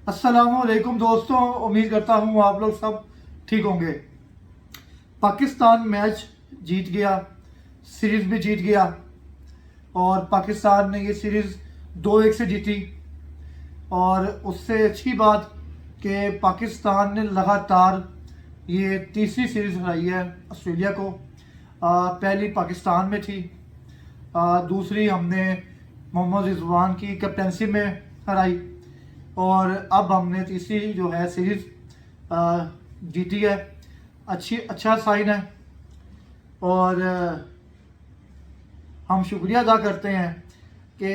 अस्सलामुअलैकुम दोस्तों, उम्मीद करता हूँ आप लोग सब ठीक होंगे। पाकिस्तान मैच जीत गया, सीरीज़ भी जीत गया और पाकिस्तान ने ये सीरीज़ 2-1 से जीती। और उससे अच्छी बात कि पाकिस्तान ने लगातार ये तीसरी सीरीज़ हराई है ऑस्ट्रेलिया को। पहली पाकिस्तान में थी, दूसरी हमने मोहम्मद रिजवान की कैप्टनसी में हराई और अब हमने तीसरी जो है सीरीज़ जीती है। अच्छा साइन है और हम शुक्रिया अदा करते हैं कि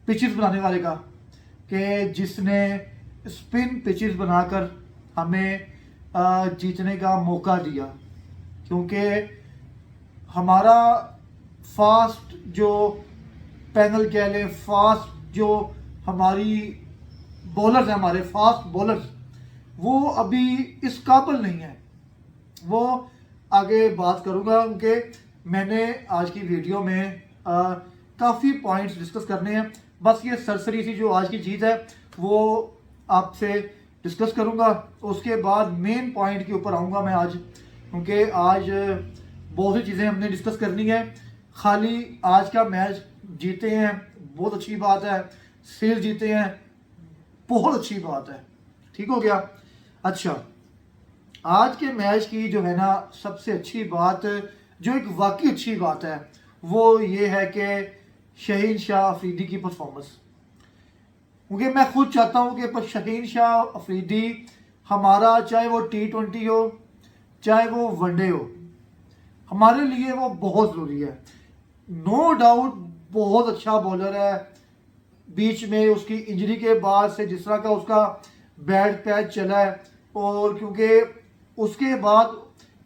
पिचेस बनाने वाले का, कि जिसने स्पिन पिचेस बनाकर हमें जीतने का मौका दिया। क्योंकि हमारा फास्ट जो पैनल कह लें, फास्ट जो हमारी बॉलर्स हैं, हमारे फास्ट बॉलर्स, वो अभी इस काबिल नहीं है। वो आगे बात करूँगा क्योंकि मैंने आज की वीडियो में काफ़ी पॉइंट्स डिस्कस करने हैं। बस ये सरसरी सी जो आज की जीत है वो आपसे डिस्कस करूँगा, उसके बाद मेन पॉइंट के ऊपर आऊँगा मैं आज, क्योंकि आज बहुत सी चीज़ें हमने डिस्कस करनी है। खाली आज का मैच जीते हैं बहुत अच्छी बात है, सीरीज जीते हैं बहुत अच्छी बात है, ठीक हो गया। अच्छा, आज के मैच की जो है ना सबसे अच्छी बात, जो एक वाकई अच्छी बात है, वो ये है कि शहीन शाह अफरीदी की परफॉर्मेंस। क्योंकि मैं खुद चाहता हूँ कि शहीन शाह अफरीदी हमारा, चाहे वो T20 हो चाहे वो वनडे हो, हमारे लिए वो बहुत ज़रूरी है। नो डाउट बहुत अच्छा बॉलर है। बीच में उसकी इंजरी के बाद से जिस तरह का उसका बैड पैच चला है, और क्योंकि उसके बाद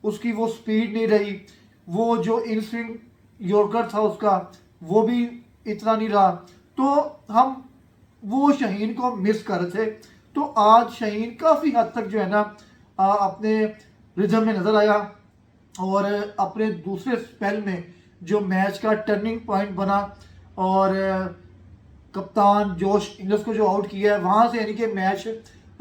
उसकी वो स्पीड नहीं रही, वो जो इन स्विंग यॉर्कर था उसका वो भी इतना नहीं रहा, तो हम वो शहीन को मिस कर रहे थे। तो आज शहीन काफ़ी हद तक जो है ना अपने रिदम में नज़र आया और अपने दूसरे स्पेल में जो मैच का टर्निंग पॉइंट बना और कप्तान जोश इंग्लिस को जो आउट किया है, वहाँ से यानी कि मैच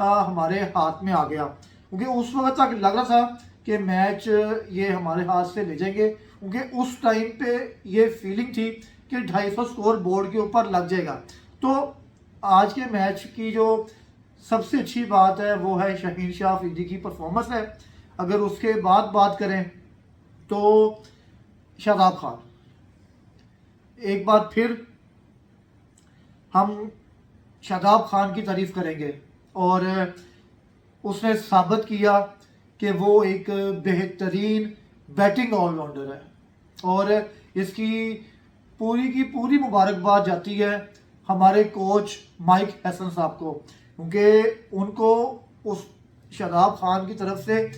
हमारे हाथ में आ गया। क्योंकि उस वक्त तक लग रहा था कि मैच ये हमारे हाथ से ले जाएंगे, क्योंकि उस टाइम पे ये फीलिंग थी कि 250 स्कोर बोर्ड के ऊपर लग जाएगा। तो आज के मैच की जो सबसे अच्छी बात है वो है शहीन शाह अफरीदी की परफॉर्मेंस है। अगर उसके बाद बात करें तो शादाब खान, एक बार फिर हम शादाब खान की तारीफ करेंगे। और उसने साबित किया कि वो एक बेहतरीन बैटिंग ऑलराउंडर है और इसकी पूरी की पूरी मुबारकबाद जाती है हमारे कोच माइक हैसन साहब को, क्योंकि उनको उस शादाब खान की तरफ से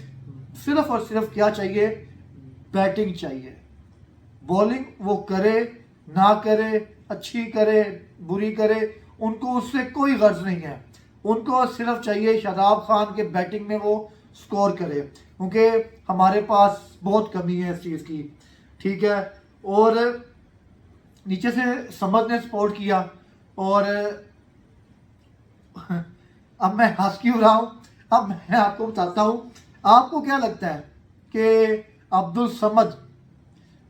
सिर्फ और सिर्फ क्या चाहिए, बैटिंग चाहिए। बॉलिंग वो करे ना करे, अच्छी करे बुरी करे, उनको उससे कोई गर्ज नहीं है। उनको सिर्फ चाहिए शादाब खान के बैटिंग में वो स्कोर करे, क्योंकि हमारे पास बहुत कमी है इस चीज़ की, ठीक है। और नीचे से समद ने सपोर्ट किया और अब मैं हंस क्यों रहा हूँ, अब मैं आपको बताता हूँ। आपको क्या लगता है कि अब्दुल समद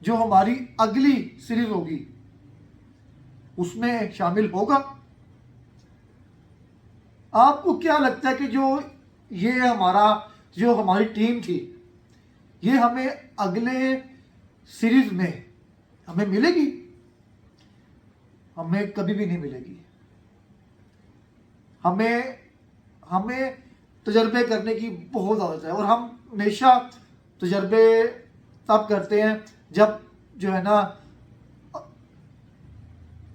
जो हमारी अगली सीरीज होगी उसमें शामिल होगा? आपको क्या लगता है कि जो हमारी टीम थी, ये हमें अगले सीरीज में हमें मिलेगी? हमें कभी भी नहीं मिलेगी। हमें तजर्बे करने की बहुत आदत है और हम हमेशा तजर्बे तब करते हैं जब जो है ना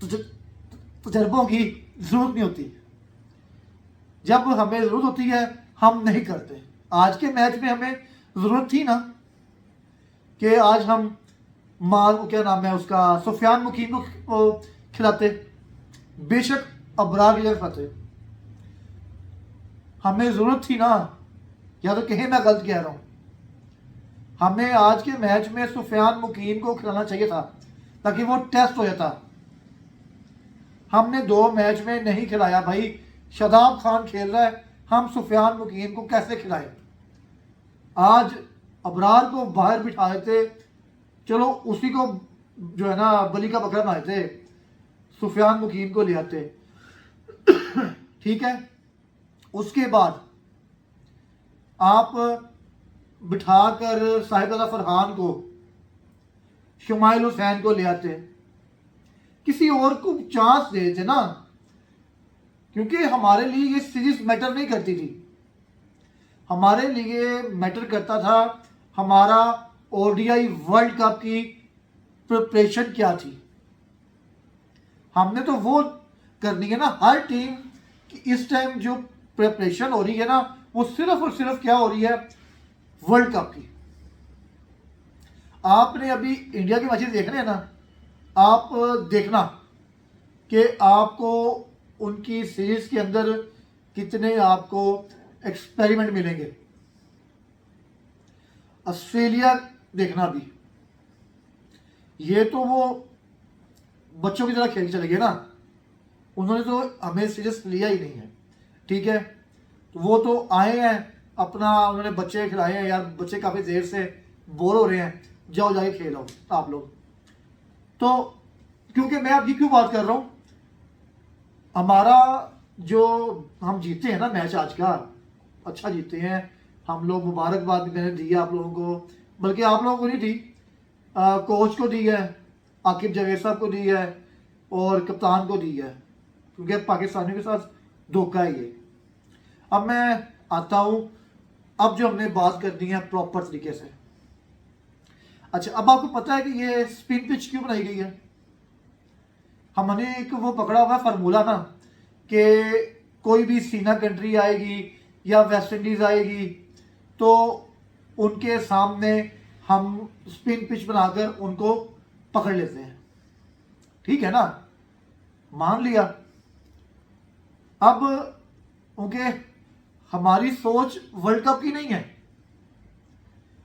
तजर्बों की ज़रूरत नहीं होती। जब हमें ज़रूरत होती है हम नहीं करते। आज के मैच में हमें ज़रूरत थी ना कि आज हम क्या नाम है उसका, सुफियान मुकीम को खिलाते, बेशक अबरार की जगह खाते। हमें ज़रूरत थी ना, या तो कहीं मैं गलत कह रहा हूँ। हमें आज के मैच में सुफियान मुकीम को खिलाना चाहिए था ताकि वो टेस्ट हो जाता। हमने 2 मैच में नहीं खिलाया भाई। शादाब खान खेल रहा है, हम सुफियान मुकीम को कैसे खिलाएं? आज अबरार को बाहर बिठा देते, चलो उसी को जो है ना बली का बकरा बना देते, सुफियान मुकीम को ले आते। ठीक है, उसके बाद आप बिठाकर साहिबजादा फरहान को, शुमाइल हुसैन को ले आते, किसी और को चांस देते ना, क्योंकि हमारे लिए ये सीरीज मैटर नहीं करती थी। हमारे लिए मैटर करता था हमारा ओडीआई वर्ल्ड कप की प्रिपरेशन क्या थी। हमने तो वो करनी है ना, हर टीम की इस टाइम जो प्रिपरेशन हो रही है ना, वो सिर्फ और सिर्फ क्या हो रही है, वर्ल्ड कप की। आपने अभी इंडिया के मैचेस देखने हैं ना, आप देखना कि आपको उनकी सीरीज के अंदर कितने आपको एक्सपेरिमेंट मिलेंगे। ऑस्ट्रेलिया देखना भी, ये तो वो बच्चों की तरह खेल चले गए ना, उन्होंने तो हमें सीरियस लिया ही नहीं है। ठीक है, तो वो तो आए हैं अपना, उन्होंने बच्चे खिलाए हैं, यार बच्चे काफ़ी देर से बोर हो रहे हैं, जाओ जाके खेलो आप लोग। तो क्योंकि मैं अब ये क्यों बात कर रहा हूँ, हमारा जो हम जीते हैं ना मैच आज का, अच्छा जीते हैं हम लोग, मुबारकबाद भी मैंने दी है आप लोगों को, बल्कि आप लोगों को नहीं दी, कोच को दी है, आकिब जावेद साहब को दी है और कप्तान को दी है, क्योंकि पाकिस्तानियों के साथ धोखा है ये। अब मैं आता हूँ, अब जो हमने बात करनी है प्रॉपर तरीके से। अच्छा, अब आपको पता है कि ये स्पिन पिच क्यों बनाई गई है? हमने एक वो पकड़ा हुआ फार्मूला ना, कि कोई भी सीना कंट्री आएगी या वेस्ट इंडीज आएगी तो उनके सामने हम स्पिन पिच बनाकर उनको पकड़ लेते हैं। ठीक है ना, मान लिया। अब उनके हमारी सोच वर्ल्ड कप की नहीं है।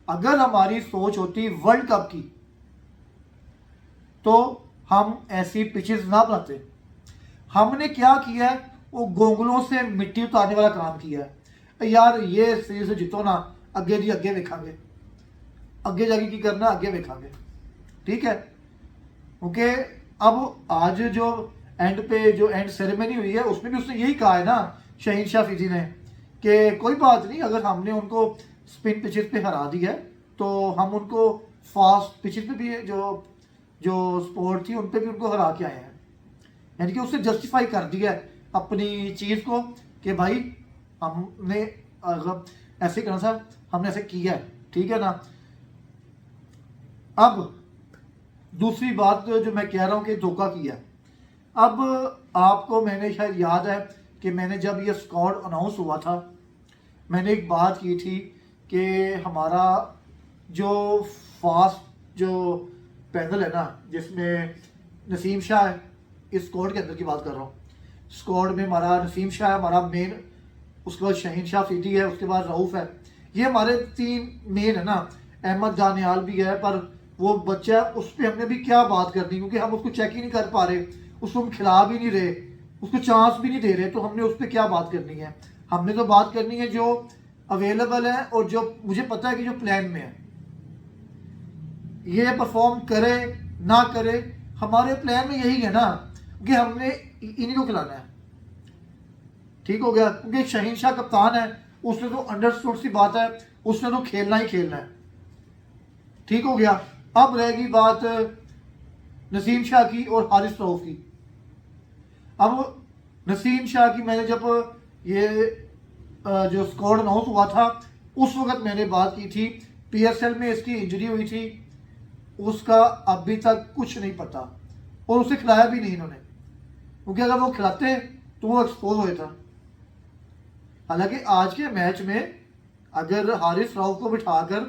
अगर हमारी सोच होती वर्ल्ड कप की तो हम ऐसी पिचेस ना बनाते। हमने क्या किया है, वो गोंगलों से मिट्टी उतारने वाला काम किया है। यार ये सीरीज जीतो ना, अगे जी अगे देखांगे, अगे जाके की करना अगे देखांगे। ठीक है, क्योंकि अब आज जो एंड पे जो एंड सेरेमनी हुई है उसमें भी उसने यही कहा है ना, शहीन शाह अफरीदी ने, कि कोई बात नहीं, अगर हमने उनको स्पिन पिचेस पे हरा दिया है तो हम उनको फास्ट पिचेस पे भी जो जो स्पोर्ट थी उन पे भी उनको हरा के आए हैं। यानी कि उसने जस्टिफाई कर दिया है अपनी चीज़ को कि भाई हमने ऐसे करना था, हमने ऐसे किया है। ठीक है ना। अब दूसरी बात जो मैं कह रहा हूँ कि धोखा किया। अब आपको मैंने शायद याद है कि मैंने जब ये स्क्वाड अनाउंस हुआ था, मैंने एक बात की थी कि हमारा जो फास्ट जो पैनल है ना, जिसमें नसीम शाह है, इस स्क्वाड के अंदर की बात कर रहा हूँ, स्क्वाड में हमारा नसीम शाह है हमारा मेन, उसके बाद शहीन शाह अफरीदी है, उसके बाद रऊफ़ है, ये हमारे तीन मेन है ना। अहमद दानियाल भी है, पर वो बच्चा है, उस पर हमने भी क्या बात करनी, क्योंकि हम उसको चेक ही नहीं कर पा रहे, उसको हम खिला भी नहीं रहे, उसको चांस भी नहीं दे रहे, तो हमने उस पर क्या बात करनी है। हमने तो बात करनी है जो अवेलेबल है और जो मुझे पता है कि जो प्लान में है, ये परफॉर्म करे ना करे, हमारे प्लान में यही है ना कि हमने इन्हीं को खिलाना है। ठीक हो गया, क्योंकि शहीन शाह कप्तान है, उसने तो अंडरस्टूड सी बात है, उसने तो खेलना ही खेलना है। ठीक हो गया। अब रहेगी बात नसीम शाह की और हारिस रऊफ की। अब नसीम शाह की मैंने जब ये जो स्क्वाड अनाउंस हुआ था उस वक्त मैंने बात की थी, पीएसएल में इसकी इंजरी हुई थी, उसका अभी तक कुछ नहीं पता, और उसे खिलाया भी नहीं इन्होंने, क्योंकि अगर वो खिलाते तो वो एक्सपोज हो जाता। हालांकि आज के मैच में अगर हारिस रऊफ को बिठाकर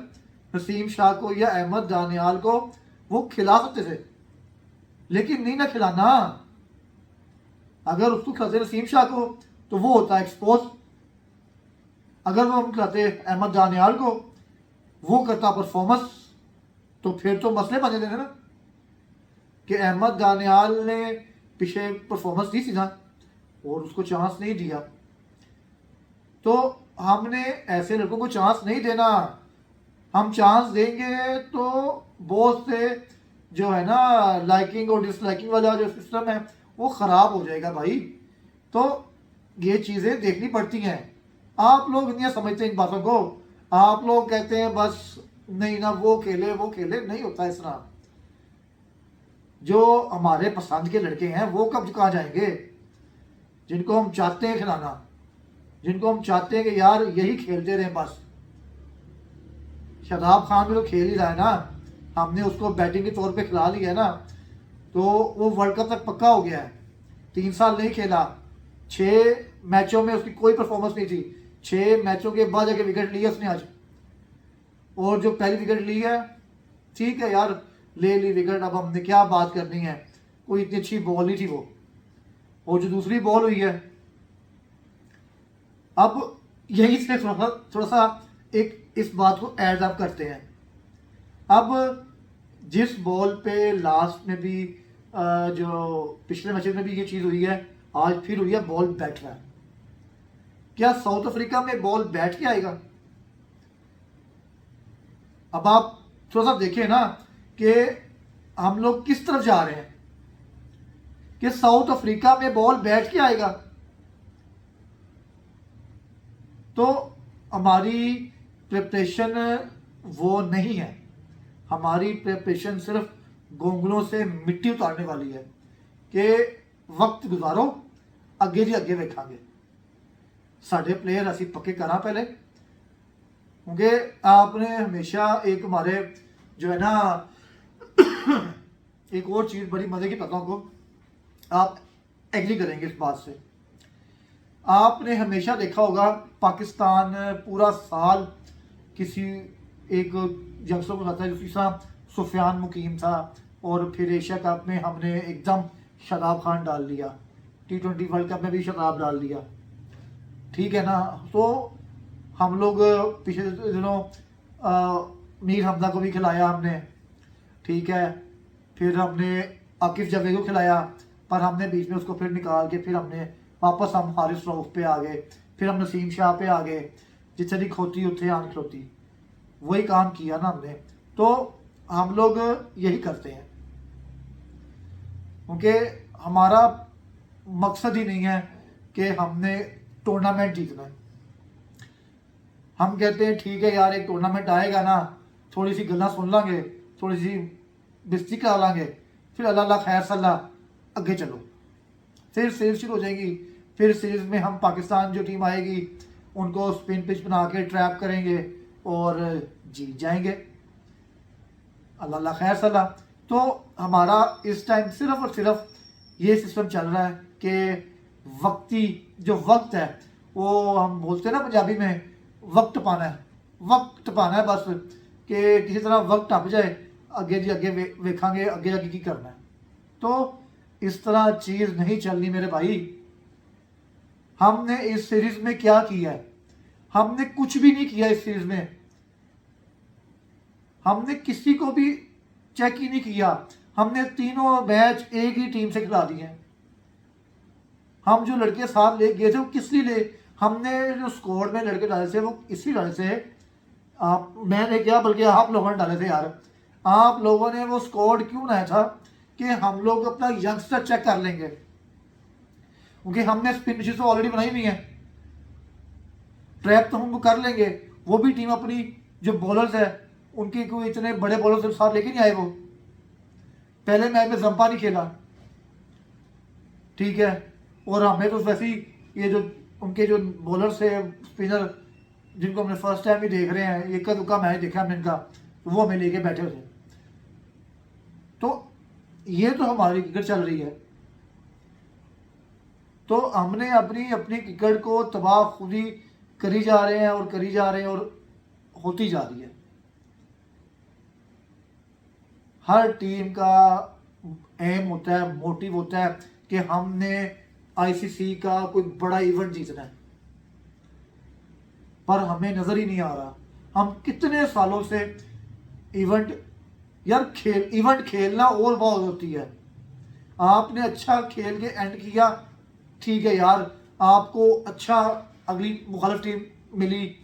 नसीम शाह को या अहमद दानियाल को वो खिला सकते थे, लेकिन नहीं ना खिलाना। अगर उसको खिलाते नसीम शाह को तो वो होता एक्सपोज, अगर वो हम खिलाते अहमद दानियाल को, वो करता परफॉर्मेंस, तो फिर तो मसले बने थे ना कि अहमद दानियाल ने पीछे परफॉर्मेंस दी थी ना, और उसको चांस नहीं दिया। तो हमने ऐसे लड़कों को चांस नहीं देना। हम चांस देंगे तो बहुत से जो है ना लाइकिंग और डिसलाइकिंग वाला जो सिस्टम है वो ख़राब हो जाएगा भाई। तो ये चीज़ें देखनी पड़ती हैं। आप लोग नहीं समझते इन बातों को। आप लोग कहते हैं बस नहीं ना वो खेले, नहीं होता इस तरह। जो हमारे पसंद के लड़के हैं वो कब कहाँ जाएंगे, जिनको हम चाहते हैं खिलाना, जिनको हम चाहते हैं कि यार यही खेलते रहे बस। शादाब खान भी तो खेल ही रहा है ना, हमने उसको बैटिंग के तौर पे खिला लिया है ना, तो वो वर्ल्ड कप तक पक्का हो गया है। 3 साल नहीं खेला, 6 मैचों में उसकी कोई परफॉर्मेंस नहीं थी, 6 मैचों के बाद जाके विकेट लिया उसने आज। और जो पहली विकेट ली है, ठीक है यार ले ली विकेट, अब हमने क्या बात करनी है, कोई इतनी अच्छी बॉल नहीं थी वो। और जो दूसरी बॉल हुई है, अब यही से थोड़ा सा एक इस बात को एड अप करते हैं। अब जिस बॉल पे लास्ट में भी जो पिछले मैच में भी ये चीज़ हुई है, आज फिर हुई है, बॉल बैठ रहा है। क्या साउथ अफ्रीका में बॉल बैठ के आएगा? अब आप थोड़ा सा देखिए ना कि हम लोग किस तरफ जा रहे हैं, कि साउथ अफ्रीका में बॉल बैठ के आएगा। तो हमारी प्रिपरेशन वो नहीं है। हमारी प्रिपरेशन सिर्फ गोंगलों से मिट्टी उतारने वाली है कि वक्त गुजारो, अगे जी अगे वेखांगे। साढ़े प्लेयर असी पक्के करा पहले, क्योंकि आपने हमेशा एक हमारे जो है ना एक और चीज़ बड़ी मज़े की पता को आप एग्री करेंगे इस बात से। आपने हमेशा देखा होगा पाकिस्तान पूरा साल किसी एक यंगस्टर को आता है, जिसका सुफियान मुकीम था, और फिर एशिया कप में हमने एकदम शादाब खान डाल दिया, T20 वर्ल्ड कप में भी शादाब डाल दिया, ठीक है ना। तो हम लोग पिछले दिनों मीर हमजा को भी खिलाया हमने, ठीक है। फिर हमने आकिफ जावेद को खिलाया, पर हमने बीच में उसको फिर निकाल के फिर हमने वापस हम हारिस रऊफ पे आ गए, फिर हम नसीम शाह पे आ गए, जितनी खोती उठे आन खलोती, वही काम किया ना हमने। तो हम लोग यही करते हैं, क्योंकि हमारा मकसद ही नहीं है कि हमने टूर्नामेंट जीतना है। हम कहते हैं ठीक है यार एक टूर्नामेंट आएगा ना, थोड़ी सी गल्ला सुन लांगे, थोड़ी सी बिस्ती करा लांगे, फिर अल्लाह अल्लाह खैर सल्लाह अगे चलो। फिर सीरीज शुरू हो जाएगी, फिर सीरीज में हम पाकिस्तान जो टीम आएगी उनको स्पिन पिच बना के ट्रैप करेंगे और जीत जाएंगे, अल्लाह अल्लाह खैर सल्लाह। तो हमारा इस टाइम सिर्फ और सिर्फ ये सिस्टम चल रहा है कि वक्ती जो वक्त है वो हम बोलते हैं ना पंजाबी में वक्त पाना है, वक्त पाना है बस, कि किसी तरह वक्त टप जाए, अगे जी अगे वेखांगे अगे जाके की करना है। तो इस तरह चीज़ नहीं चलनी मेरे भाई। हमने इस सीरीज में क्या किया है? हमने कुछ भी नहीं किया इस सीरीज में। हमने किसी को भी चेक ही नहीं किया। हमने तीनों मैच एक ही टीम से खिला दिए हैं। हम जो लड़के साथ ले गए थे वो किस लिए ले, हमने जो स्क्वाड में लड़के डाले थे वो इसलिए डाले थे, मैंने क्या बल्कि आप लोगों ने डाले थे यार। आप लोगों ने वो स्क्वाड क्यों बनाया था कि हम लोग अपना यंगस्टर चेक कर लेंगे, क्योंकि हमने स्पिन पिचेस तो ऑलरेडी बनाई हुई है, ट्रैप तो हम कर लेंगे। वो भी टीम अपनी जो बॉलर्स है उनके कोई इतने बड़े बॉलर्स साथ लेके नहीं आए। वो पहले मैच में जंपा नहीं खेला, ठीक है, और हमें तो वैसे ही ये जो उनके जो बॉलर्स है स्पिनर जिनको हमने फर्स्ट टाइम ही देख रहे हैं, एक का दुक्का मैच देखा हमने इनका, तो वो हमें लेके बैठे थे। तो ये तो हमारी क्रिकेट चल रही है। तो हमने अपनी अपनी क्रिकेट को तबाह खुद ही करी जा रहे हैं और करी जा रहे हैं और होती जा रही है। हर टीम का एम होता है, मोटिव होता है कि हमने आईसीसी का कोई बड़ा इवेंट जीतना है, पर हमें नजर ही नहीं आ रहा। हम कितने सालों से इवेंट खेलना और बहुत होती है। आपने अच्छा खेल के एंड किया, ठीक है यार, आपको अच्छा अगली मुखालिफ टीम मिली,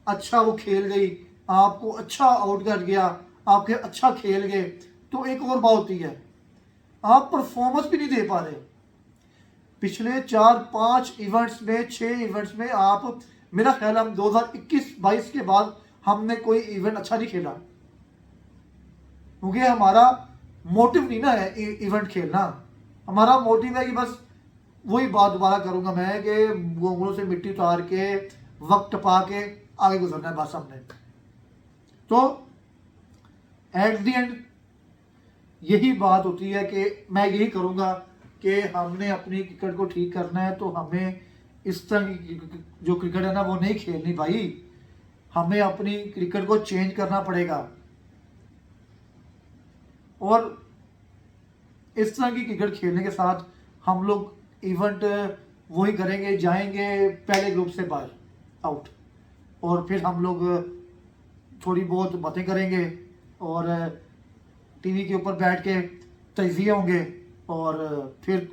अच्छा वो खेल गई, आपको अच्छा आउट कर गया, आपके अच्छा खेल गए, तो एक और बात होती है, आप परफॉर्मेंस भी नहीं दे पा रहे। पिछले 4-5 इवेंट्स में, 6 इवेंट्स में आप, मेरा ख्याल हम 2021-22 के बाद हमने कोई इवेंट अच्छा नहीं खेला, क्योंकि हमारा मोटिव नहीं ना है इवेंट खेलना। हमारा मोटिव है कि बस वही बात दोबारा करूंगा मैं कि गोंगलों से मिट्टी उतार के वक्त पा के आगे गुजरना है बस हमने। तो एट द एंड यही बात होती है कि मैं यही करूंगा कि हमने अपनी क्रिकेट को ठीक करना है, तो हमें इस तरह की जो क्रिकेट है ना वो नहीं खेलनी भाई, हमें अपनी क्रिकेट को चेंज करना पड़ेगा। और इस तरह की क्रिकेट खेलने के साथ हम लोग इवेंट वही करेंगे, जाएंगे पहले ग्रुप से बाहर आउट, और फिर हम लोग थोड़ी बहुत बातें करेंगे और टीवी के ऊपर बैठ के तजिए होंगे, और फिर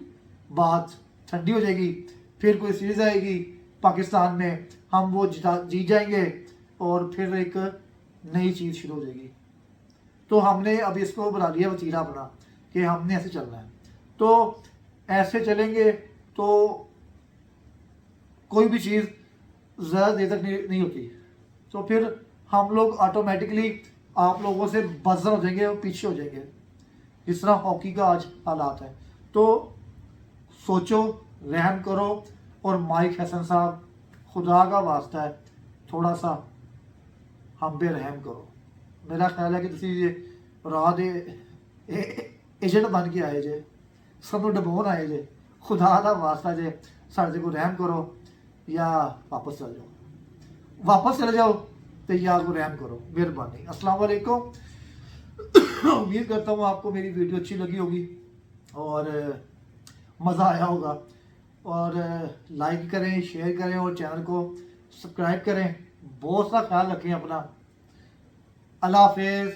बात ठंडी हो जाएगी, फिर कोई सीरीज़ आएगी पाकिस्तान में, हम वो जीत जाएंगे और फिर एक नई चीज़ शुरू हो जाएगी। तो हमने अब इसको बना लिया वतीरा अपना कि हमने ऐसे चलना है। तो ऐसे चलेंगे तो कोई भी चीज़ ज़्यादा देर तक नहीं होती, तो फिर हम लोग ऑटोमेटिकली आप लोगों से बजर हो जाएंगे और पीछे हो जाएंगे, जिस तरह हॉकी का आज हालात है। तो सोचो, रहम करो, और माइक हसन साहब खुदा का वास्ता है थोड़ा सा हम पे रहम करो। मेरा ख्याल है कि तुसी राह दे एजेंट बन के आए जे, सानू डबाउन आए जे, खुदा का वास्ता जे साढ़े को रहम करो, या वापस चले जाओ, वापस चले जाओ, तो या को रहम करो, मेहरबानी। अस्सलाम वालेकुम। उम्मीद करता हूँ आपको मेरी वीडियो अच्छी लगी होगी और मज़ा आया होगा, और लाइक करें, शेयर करें और चैनल को सब्सक्राइब करें। बहुत सा ख्याल रखें अपना। अल्लाह हाफिज़।